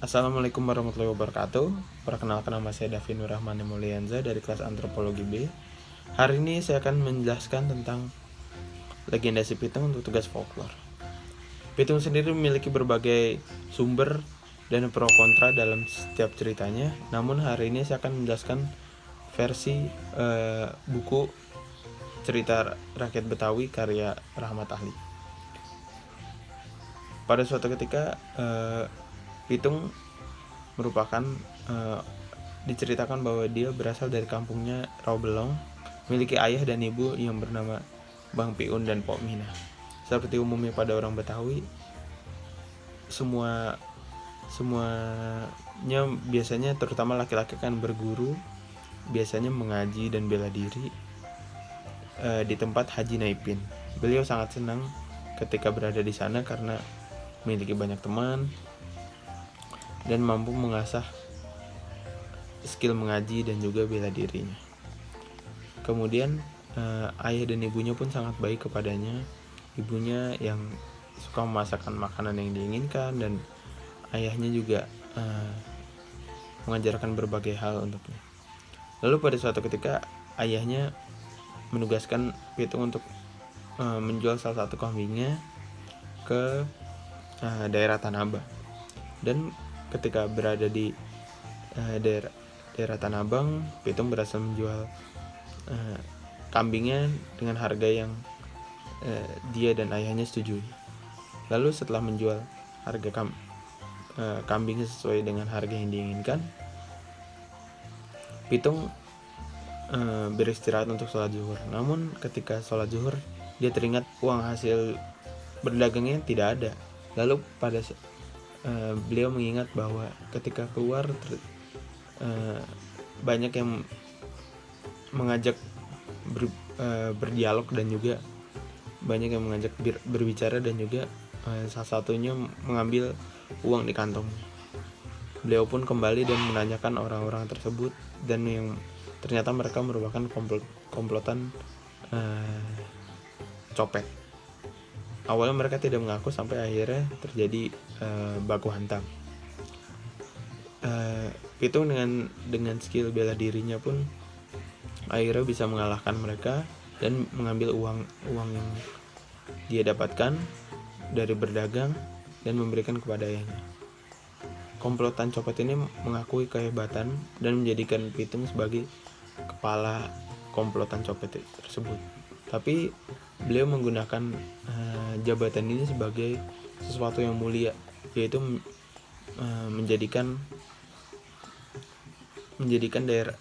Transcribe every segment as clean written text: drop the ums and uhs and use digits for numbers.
Assalamualaikum warahmatullahi wabarakatuh. Perkenalkan, nama saya Davi Nur Rahman Mulianza dari kelas Antropologi B. Hari ini saya akan menjelaskan tentang legenda si Pitung untuk tugas folklore. Pitung sendiri memiliki berbagai sumber dan pro kontra dalam setiap ceritanya. Namun hari ini saya akan menjelaskan versi buku cerita rakyat Betawi karya Rahmat Ahli. Pada suatu ketika Pitung merupakan diceritakan bahwa dia berasal dari kampungnya Rawabelong, memiliki ayah dan ibu yang bernama Bang Piun dan Pok Mina. Seperti umumnya pada orang Betawi, semuanya biasanya, terutama laki-laki, kan berguru, biasanya mengaji dan bela diri di tempat Haji Naipin. Beliau sangat senang ketika berada di sana karena memiliki banyak teman dan mampu mengasah skill mengaji dan juga bela dirinya. Kemudian ayah dan ibunya pun sangat baik kepadanya. Ibunya yang suka memasakkan makanan yang diinginkan, dan ayahnya juga mengajarkan berbagai hal untuknya. Lalu pada suatu ketika ayahnya menugaskan Pitung untuk menjual salah satu kambingnya ke daerah Tanah Abang. Dan ketika berada di daerah Tanah Abang, Pitung berhasil menjual kambingnya dengan harga yang dia dan ayahnya setujui. Lalu setelah menjual harga kambingnya sesuai dengan harga yang diinginkan, Pitung beristirahat untuk sholat zuhur. Namun ketika sholat zuhur, dia teringat uang hasil berdagangnya tidak ada. Lalu beliau mengingat bahwa ketika keluar banyak yang mengajak berdialog, dan juga banyak yang mengajak berbicara, dan juga salah satunya mengambil uang di kantongnya. Beliau pun kembali dan menanyakan orang-orang tersebut, dan yang ternyata mereka merupakan komplotan copet. Awalnya mereka tidak mengaku sampai akhirnya terjadi baku hantam. Pitung dengan skill bela dirinya pun akhirnya bisa mengalahkan mereka dan mengambil uang yang dia dapatkan dari berdagang dan memberikan kepada ayahnya. Komplotan copet ini mengakui kehebatan dan menjadikan Pitung sebagai kepala komplotan copet tersebut. Tapi beliau menggunakan jabatan ini sebagai sesuatu yang mulia, yaitu menjadikan daerah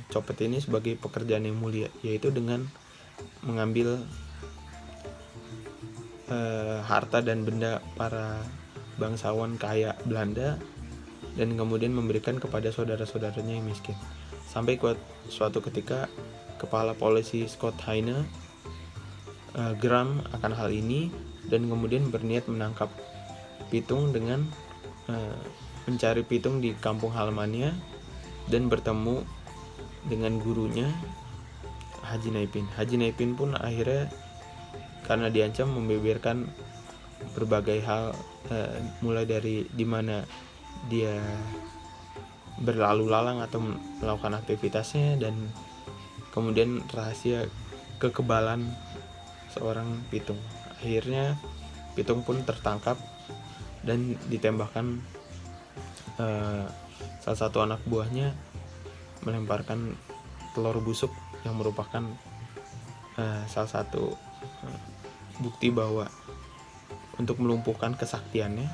copet ini sebagai pekerjaan yang mulia, yaitu dengan mengambil harta dan benda para bangsawan kaya Belanda dan kemudian memberikan kepada saudara-saudaranya yang miskin. Sampai suatu ketika kepala polisi Scott Heine geram akan hal ini dan kemudian berniat menangkap Pitung dengan mencari Pitung di kampung halamannya dan bertemu dengan gurunya Haji Naipin. Haji Naipin pun akhirnya karena diancam membeberkan berbagai hal, mulai dari dimana dia berlalu lalang atau melakukan aktivitasnya, dan kemudian rahasia kekebalan seorang Pitung. Akhirnya Pitung pun tertangkap dan ditembakkan salah satu anak buahnya melemparkan telur busuk yang merupakan salah satu bukti bahwa untuk melumpuhkan kesaktiannya.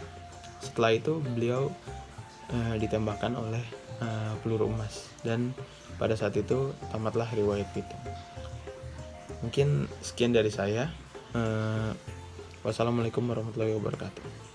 Setelah itu beliau ditembakkan oleh peluru emas, dan pada saat itu tamatlah riwayat Pitung. Mungkin sekian dari saya. Wassalamualaikum warahmatullahi wabarakatuh.